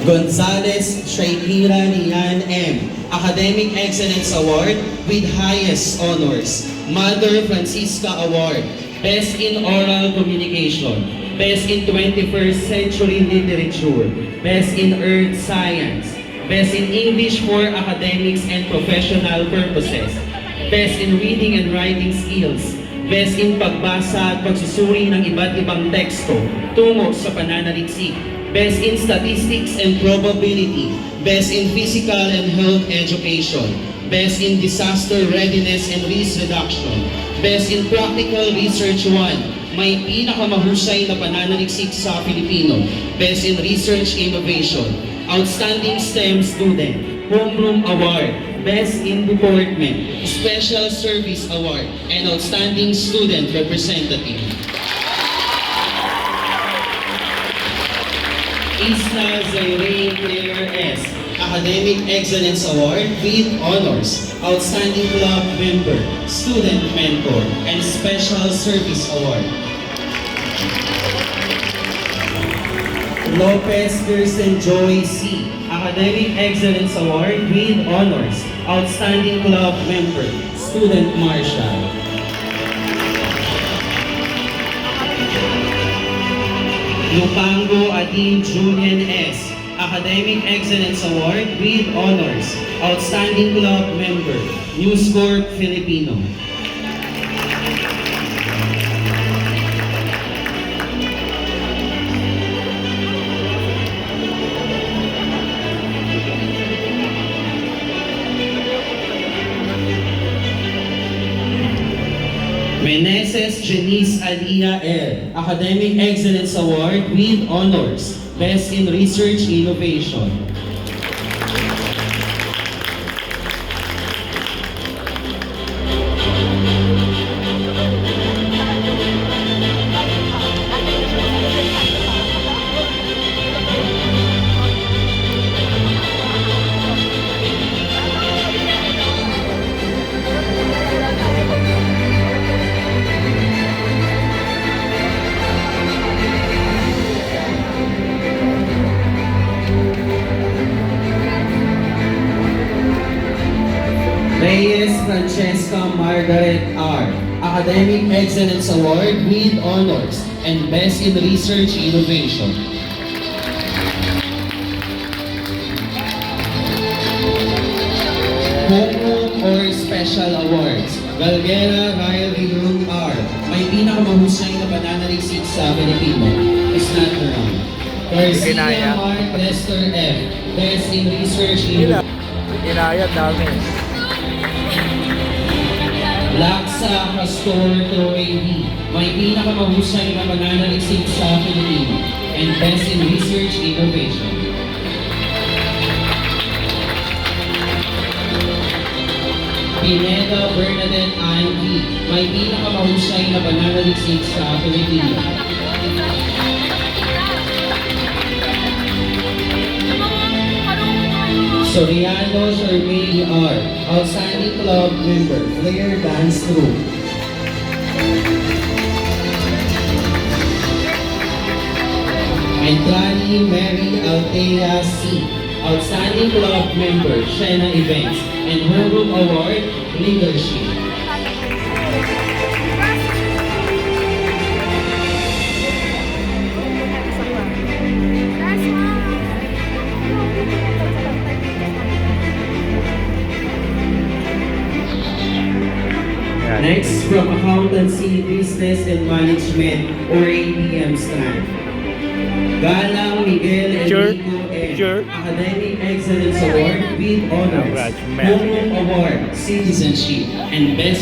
Gonzales Shaikira Lian M. Academic Excellence Award with highest honors. Mother Francisca Award. Best in Oral Communication. Best in 21st Century Literature. Best in Earth Science. Best in English for academics and professional purposes. Best in Reading and Writing Skills. Best in pagbasa at pagsusuri ng iba't ibang teksto tungo sa pananaliksik. Best in Statistics and Probability. Best in Physical and Health Education. Best in Disaster Readiness and Risk Reduction. Best in Practical Research 1. May pinakamahusay na pananaliksik sa Filipino. Best in Research Innovation. Outstanding STEM Student. Homeroom Award. Best in Deportment. Special Service Award. And Outstanding Student Representative. Isla Zairene Claire S. Academic Excellence Award with Honors, Outstanding Club Member, Student Mentor, and Special Service Award. Lopez Kirsten Joy C. Academic Excellence Award with Honors, Outstanding Club Member, Student Marshal. Lupango Adine Julian S. Academic Excellence Award with Honors, Outstanding Club Member, News Corp Filipino. Meneses Janice Alia L. Academic Excellence Award with Honors, Best in Research Innovation. Reyes Francesca Margaret R. Academic Excellence Award with Honors and Best in Research Innovation. Homeroom or Special Awards. Galguera Ryle Ridrun R. May pinakamahusay na pananaliksik sa Filipino. Is not around. Garcia Mark Lester F. Best in Research Innovation. Inayat namin. Laksa Castor Troy V. May pinakamahusay na pananaliksik sa Filipino and Best in Research Innovation. Pineda Bernadette Ann V. May pinakamahusay na pananaliksik sa Filipino. Soriano Shermay R. Outstanding Club Member, Flair Dance Group. Entrani Mary Altea C. Outstanding Club Member, Shena Events, and Homeroom Award, Leadership. Next, from Accountancy, Business and Management, or ABM strand. Galang Miguel Enrico M. Academic Excellence Award with Honors, Homeroom Award, Citizenship, and Best